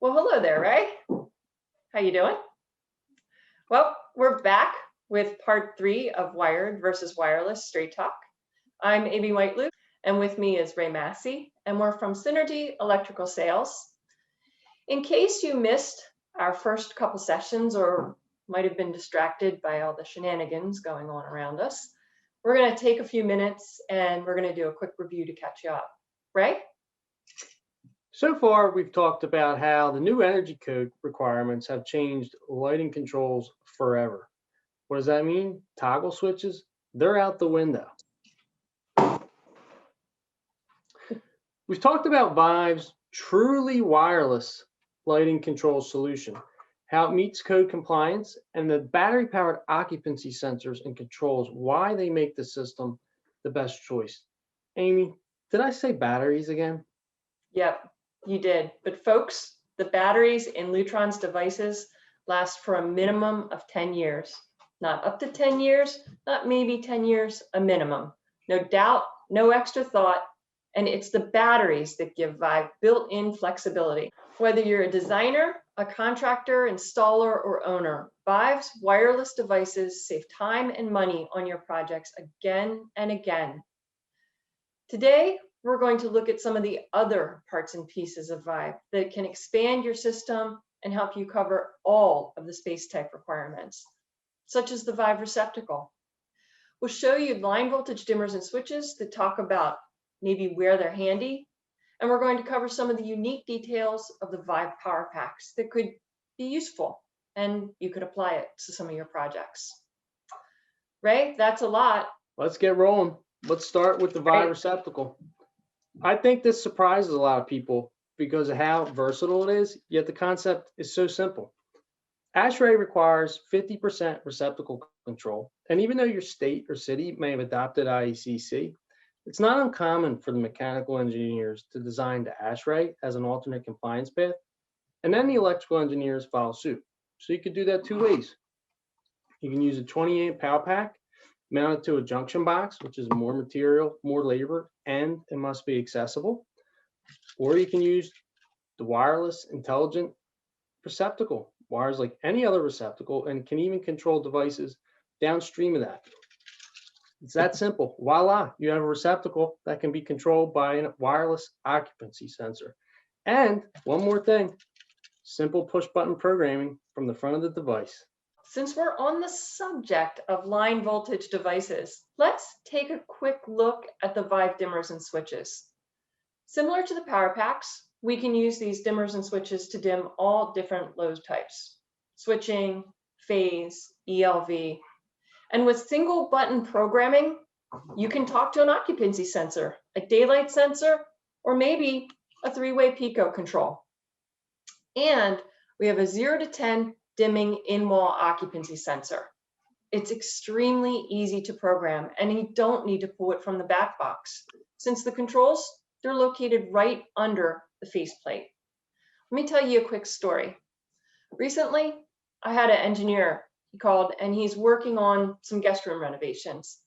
Well, hello there, Ray. How you doing? Well, we're back with part 3 of Wired versus Wireless Straight Talk. I'm Amy Whiteloop, and with me is Ray Massey, and we're from Synergy Electrical Sales. In case you missed our first couple sessions or might have been distracted by all the shenanigans going on around us, we're going to take a few minutes and we're going to do a quick review to catch you up. Ray? So far, we've talked about how the new energy code requirements have changed lighting controls forever. What does that mean? Toggle switches, they're out the window. We've talked about Vive's truly wireless lighting control solution, how it meets code compliance, and the battery-powered occupancy sensors and controls, why they make the system the best choice. Amy, did I say batteries again? Yep. You did, but folks, the batteries in Lutron's devices last for a minimum of 10 years. Not up to 10 years, not maybe 10 years, a minimum. No doubt, no extra thought, and it's the batteries that give Vive built-in flexibility. Whether you're a designer, a contractor, installer, or owner, Vive's wireless devices save time and money on your projects again and again. Today, we're going to look at some of the other parts and pieces of Vive that can expand your system and help you cover all of the space type requirements, such as the Vive receptacle. We'll show you line voltage dimmers and switches that talk about maybe where they're handy, and we're going to cover some of the unique details of the Vive power packs that could be useful, and you could apply it to some of your projects. Ray, that's a lot. Let's get rolling. Let's start with the Vive receptacle. I think this surprises a lot of people because of how versatile it is, yet the concept is so simple. ASHRAE requires 50% receptacle control, and even though your state or city may have adopted IECC, it's not uncommon for the mechanical engineers to design the ASHRAE as an alternate compliance path, and then the electrical engineers follow suit. So you could do that two ways. You can use a 20-amp power pack mounted to a junction box, which is more material, more labor, and it must be accessible. Or you can use the wireless intelligent receptacle, wires like any other receptacle, and can even control devices downstream of that. It's that simple. Voila, you have a receptacle that can be controlled by a wireless occupancy sensor. And one more thing, simple push button programming from the front of the device. Since we're on the subject of line voltage devices, let's take a quick look at the Vive dimmers and switches. Similar to the power packs, we can use these dimmers and switches to dim all different load types, switching, phase, ELV. And with single button programming, you can talk to an occupancy sensor, a daylight sensor, or maybe a 3-way Pico control. And we have a 0 to 10 dimming in-wall occupancy sensor. It's extremely easy to program, and you don't need to pull it from the back box. Since the controls, they're located right under the faceplate. Let me tell you a quick story. Recently, I had an engineer, he called, and he's working on some guest room renovations.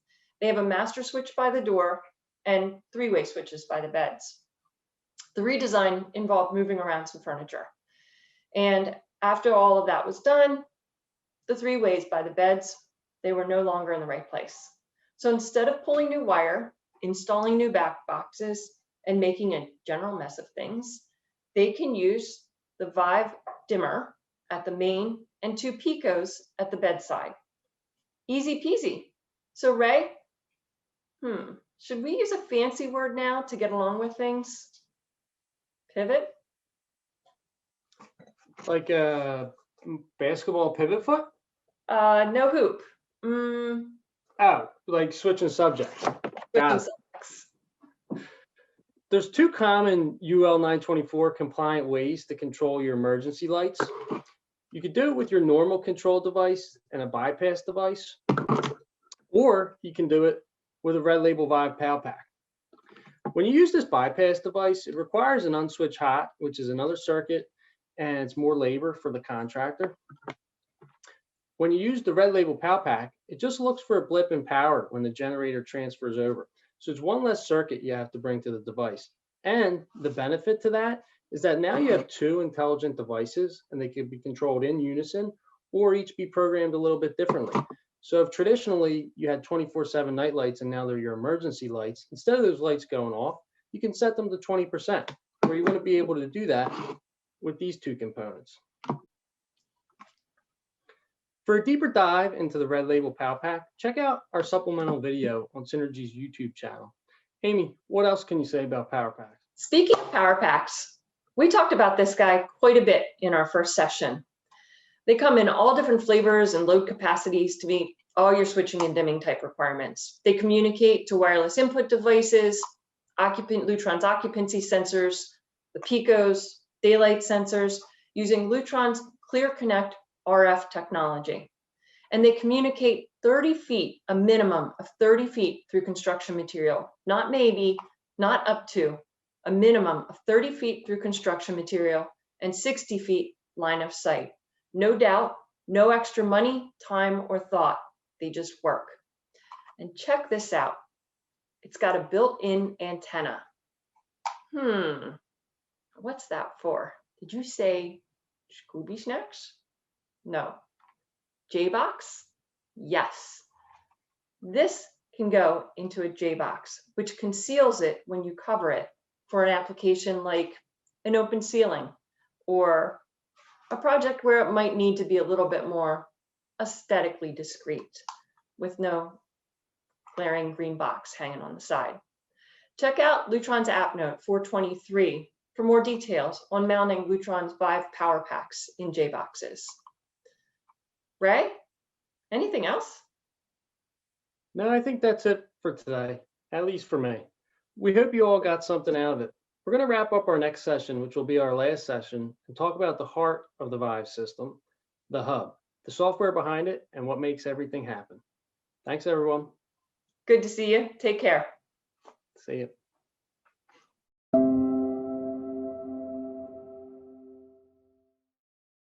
They have a master switch by the door and 3-way switches by the beds. The redesign involved moving around some furniture. And after all of that was done, the 3-ways by the beds, they were no longer in the right place. So instead of pulling new wire, installing new back boxes, and making a general mess of things, they can use the Vive dimmer at the main and 2 Picos at the bedside. Easy peasy. So Ray, should we use a fancy word now to get along with things? Pivot? Like a basketball pivot foot? No hoop. Oh, like switching subjects. Switching subjects. There's 2 common UL 924 compliant ways to control your emergency lights. You could do it with your normal control device and a bypass device, or you can do it with a Red Label Vive Power Pack. When you use this bypass device, it requires an unswitch hot, which is another circuit, and it's more labor for the contractor. When you use the Red Label Power Pack, it just looks for a blip in power when the generator transfers over. So it's one less circuit you have to bring to the device. And the benefit to that is that now you have two intelligent devices and they can be controlled in unison or each be programmed a little bit differently. So if traditionally you had 24/7 night lights and now they're your emergency lights, instead of those lights going off, you can set them to 20%, where you wouldn't be able to do that with these two components. For a deeper dive into the Red Label PowerPack, check out our supplemental video on Synergy's YouTube channel. Amy, what else can you say about PowerPack? Speaking of PowerPacks, we talked about this guy quite a bit in our first session. They come in all different flavors and load capacities to meet all your switching and dimming type requirements. They communicate to wireless input devices, Lutron's occupancy sensors, the Picos, daylight sensors, using Lutron's Clear Connect RF technology. And they communicate 30 feet, a minimum of 30 feet through construction material, not maybe, not up to, a minimum of 30 feet through construction material and 60 feet line of sight. No doubt, no extra money, time, or thought. They just work. And check this out. It's got a built-in antenna. What's that for? Did you say Scooby Snacks? No. J-Box? Yes. This can go into a J-Box, which conceals it when you cover it for an application like an open ceiling or a project where it might need to be a little bit more aesthetically discreet with no glaring green box hanging on the side. Check out Lutron's app note 423 for more details on mounting Lutron's Vive PowerPacks in J-Boxes. Ray, anything else? No, I think that's it for today, at least for me. We hope you all got something out of it. We're going to wrap up our next session, which will be our last session, and talk about the heart of the Vive system, the hub, the software behind it, and what makes everything happen. Thanks, everyone. Good to see you. Take care. See you.